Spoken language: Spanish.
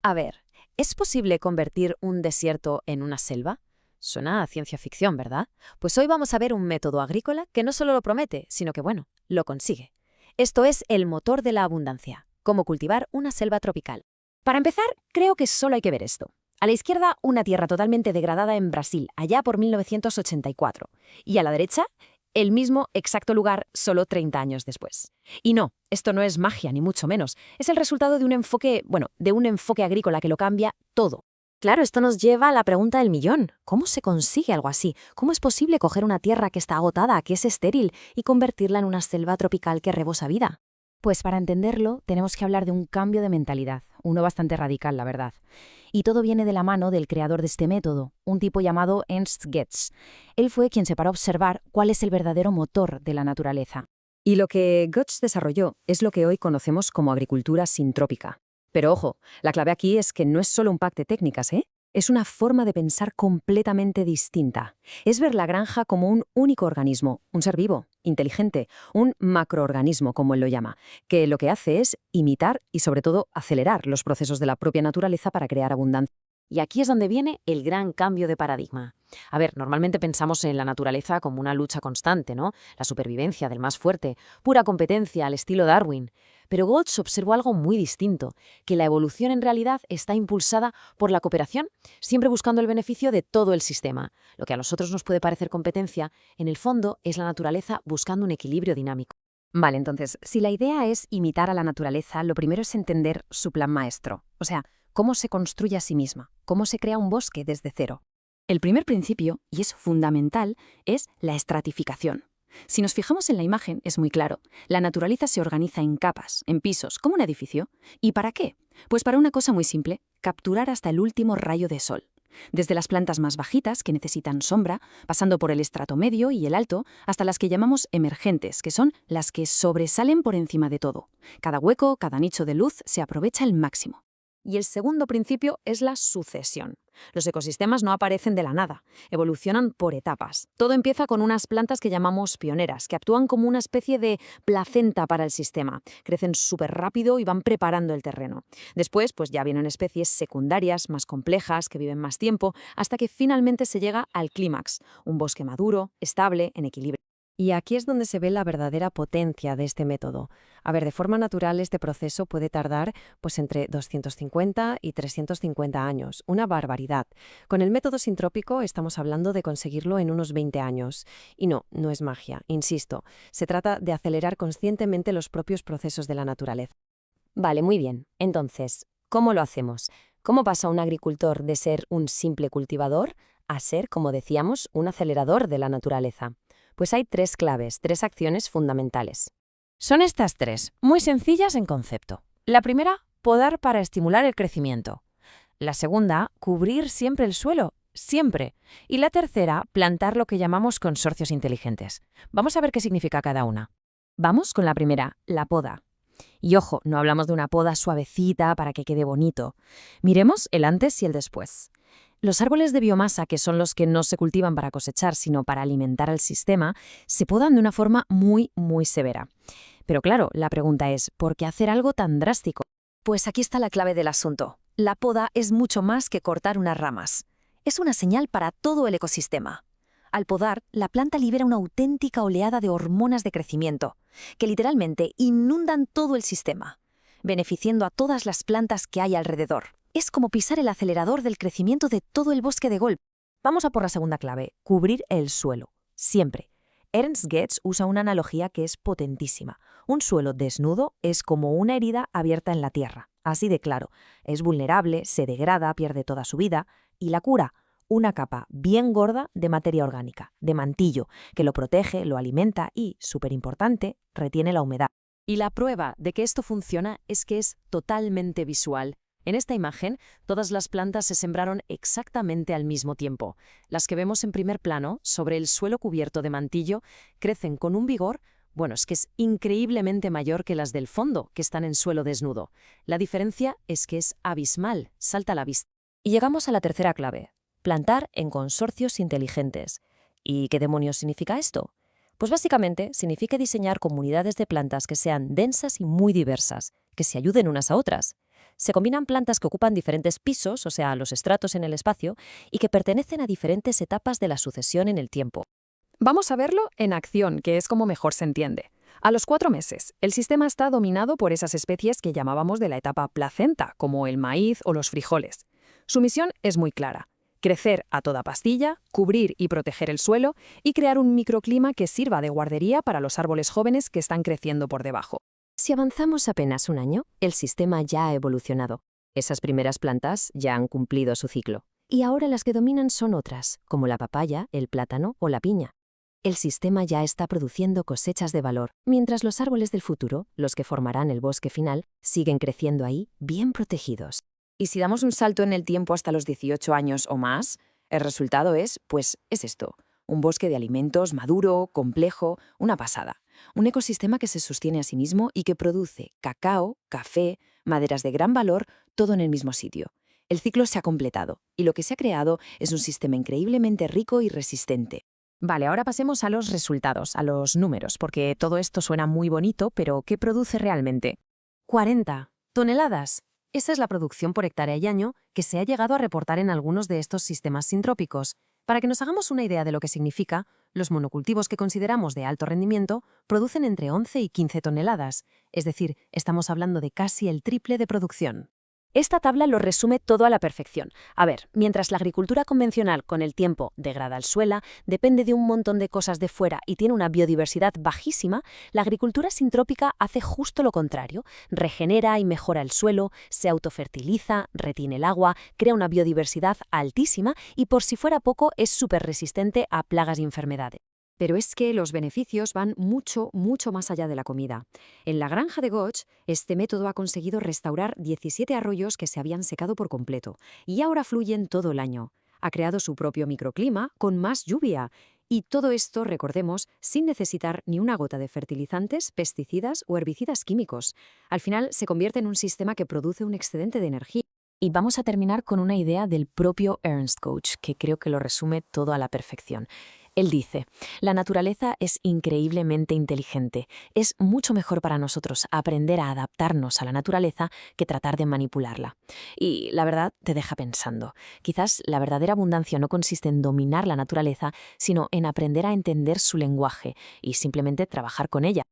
A ver, ¿es posible convertir un desierto en una selva? Suena a ciencia ficción, ¿verdad? Pues hoy vamos a ver un método agrícola que no solo lo promete, sino que, bueno, lo consigue. Esto es el motor de la abundancia, cómo cultivar una selva tropical. Para empezar, creo que solo hay que ver esto. A la izquierda, una tierra totalmente degradada en Brasil, allá por 1984. Y a la derecha, el mismo exacto lugar solo 30 años después. Y no, esto no es magia, ni mucho menos. Es el resultado de un enfoque, de un enfoque agrícola que lo cambia todo. Claro, esto nos lleva a la pregunta del millón. ¿Cómo se consigue algo así? ¿Cómo es posible coger una tierra que está agotada, que es estéril, y convertirla en una selva tropical que rebosa vida? Pues para entenderlo, tenemos que hablar de un cambio de mentalidad, uno bastante radical, la verdad. Y todo viene de la mano del creador de este método, un tipo llamado Ernst Goetz. Él fue quien se paró a observar cuál es el verdadero motor de la naturaleza. Y lo que Goetz desarrolló es lo que hoy conocemos como agricultura sintrópica. Pero ojo, la clave aquí es que no es solo un pack de técnicas, ¿eh? Es una forma de pensar completamente distinta. Es ver la granja como un único organismo, un ser vivo, inteligente, un macroorganismo, como él lo llama, que lo que hace es imitar y, sobre todo, acelerar los procesos de la propia naturaleza para crear abundancia. Y aquí es donde viene el gran cambio de paradigma. A ver, normalmente pensamos en la naturaleza como una lucha constante, ¿no? La supervivencia del más fuerte, pura competencia al estilo Darwin. Pero Goltz observó algo muy distinto, que la evolución en realidad está impulsada por la cooperación, siempre buscando el beneficio de todo el sistema. Lo que a nosotros nos puede parecer competencia, en el fondo es la naturaleza buscando un equilibrio dinámico. Vale, entonces, si la idea es imitar a la naturaleza, lo primero es entender su plan maestro. O sea, cómo se construye a sí misma, cómo se crea un bosque desde cero. El primer principio, y es fundamental, es la estratificación. Si nos fijamos en la imagen, es muy claro. La naturaleza se organiza en capas, en pisos, como un edificio. ¿Y para qué? Pues para una cosa muy simple, capturar hasta el último rayo de sol. Desde las plantas más bajitas, que necesitan sombra, pasando por el estrato medio y el alto, hasta las que llamamos emergentes, que son las que sobresalen por encima de todo. Cada hueco, cada nicho de luz se aprovecha al máximo. Y el segundo principio es la sucesión. Los ecosistemas no aparecen de la nada, evolucionan por etapas. Todo empieza con unas plantas que llamamos pioneras, que actúan como una especie de placenta para el sistema. Crecen súper rápido y van preparando el terreno. Después, pues ya vienen especies secundarias, más complejas, que viven más tiempo, hasta que finalmente se llega al clímax, un bosque maduro, estable, en equilibrio. Y aquí es donde se ve la verdadera potencia de este método. A ver, de forma natural este proceso puede tardar pues entre 250 y 350 años, una barbaridad. Con el método sintrópico estamos hablando de conseguirlo en unos 20 años. Y no, no es magia, insisto, se trata de acelerar conscientemente los propios procesos de la naturaleza. Vale, muy bien. Entonces, ¿cómo lo hacemos? ¿Cómo pasa un agricultor de ser un simple cultivador a ser, como decíamos, un acelerador de la naturaleza? Pues hay tres claves, tres acciones fundamentales. Son estas tres, muy sencillas en concepto. La primera, podar para estimular el crecimiento. La segunda, cubrir siempre el suelo, siempre. Y la tercera, plantar lo que llamamos consorcios inteligentes. Vamos a ver qué significa cada una. Vamos con la primera, la poda. Y ojo, no hablamos de una poda suavecita para que quede bonito. Miremos el antes y el después. Los árboles de biomasa, que son los que no se cultivan para cosechar, sino para alimentar al sistema, se podan de una forma muy, muy severa. Pero claro, la pregunta es, ¿por qué hacer algo tan drástico? Pues aquí está la clave del asunto. La poda es mucho más que cortar unas ramas. Es una señal para todo el ecosistema. Al podar, la planta libera una auténtica oleada de hormonas de crecimiento, que literalmente inundan todo el sistema, beneficiando a todas las plantas que hay alrededor. Es como pisar el acelerador del crecimiento de todo el bosque de golpe. Vamos a por la segunda clave, cubrir el suelo, siempre. Ernst Goetz usa una analogía que es potentísima. Un suelo desnudo es como una herida abierta en la tierra, así de claro. Es vulnerable, se degrada, pierde toda su vida. ¿Y la cura? Una capa bien gorda de materia orgánica, de mantillo, que lo protege, lo alimenta y, súper importante, retiene la humedad. Y la prueba de que esto funciona es que es totalmente visual. En esta imagen, todas las plantas se sembraron exactamente al mismo tiempo. Las que vemos en primer plano, sobre el suelo cubierto de mantillo, crecen con un vigor, bueno, es que es increíblemente mayor que las del fondo, que están en suelo desnudo. La diferencia es que es abismal, salta a la vista. Y llegamos a la tercera clave, plantar en consorcios inteligentes. ¿Y qué demonios significa esto? Pues básicamente significa diseñar comunidades de plantas que sean densas y muy diversas, que se ayuden unas a otras. Se combinan plantas que ocupan diferentes pisos, o sea, los estratos en el espacio, y que pertenecen a diferentes etapas de la sucesión en el tiempo. Vamos a verlo en acción, que es como mejor se entiende. A los 4 meses, el sistema está dominado por esas especies que llamábamos de la etapa placenta, como el maíz o los frijoles. Su misión es muy clara: crecer a toda pastilla, cubrir y proteger el suelo y crear un microclima que sirva de guardería para los árboles jóvenes que están creciendo por debajo. Si avanzamos apenas un año, el sistema ya ha evolucionado. Esas primeras plantas ya han cumplido su ciclo. Y ahora las que dominan son otras, como la papaya, el plátano o la piña. El sistema ya está produciendo cosechas de valor, mientras los árboles del futuro, los que formarán el bosque final, siguen creciendo ahí, bien protegidos. Y si damos un salto en el tiempo hasta los 18 años o más, el resultado es esto: un bosque de alimentos maduro, complejo, una pasada. Un ecosistema que se sostiene a sí mismo y que produce cacao, café, maderas de gran valor, todo en el mismo sitio. El ciclo se ha completado y lo que se ha creado es un sistema increíblemente rico y resistente. Vale, ahora pasemos a los resultados, a los números, porque todo esto suena muy bonito, pero ¿qué produce realmente? 40 toneladas. Esa es la producción por hectárea y año que se ha llegado a reportar en algunos de estos sistemas sintrópicos. Para que nos hagamos una idea de lo que significa, los monocultivos que consideramos de alto rendimiento producen entre 11 y 15 toneladas, es decir, estamos hablando de casi el triple de producción. Esta tabla lo resume todo a la perfección. A ver, mientras la agricultura convencional con el tiempo degrada el suelo, depende de un montón de cosas de fuera y tiene una biodiversidad bajísima, la agricultura sintrópica hace justo lo contrario. Regenera y mejora el suelo, se autofertiliza, retiene el agua, crea una biodiversidad altísima y, por si fuera poco, es súper resistente a plagas y enfermedades. Pero es que los beneficios van mucho, mucho más allá de la comida. En la granja de Goch, este método ha conseguido restaurar 17 arroyos que se habían secado por completo y ahora fluyen todo el año. Ha creado su propio microclima con más lluvia. Y todo esto, recordemos, sin necesitar ni una gota de fertilizantes, pesticidas o herbicidas químicos. Al final se convierte en un sistema que produce un excedente de energía. Y vamos a terminar con una idea del propio Ernst Koch, que creo que lo resume todo a la perfección. Él dice: la naturaleza es increíblemente inteligente. Es mucho mejor para nosotros aprender a adaptarnos a la naturaleza que tratar de manipularla. Y la verdad te deja pensando. Quizás la verdadera abundancia no consiste en dominar la naturaleza, sino en aprender a entender su lenguaje y simplemente trabajar con ella.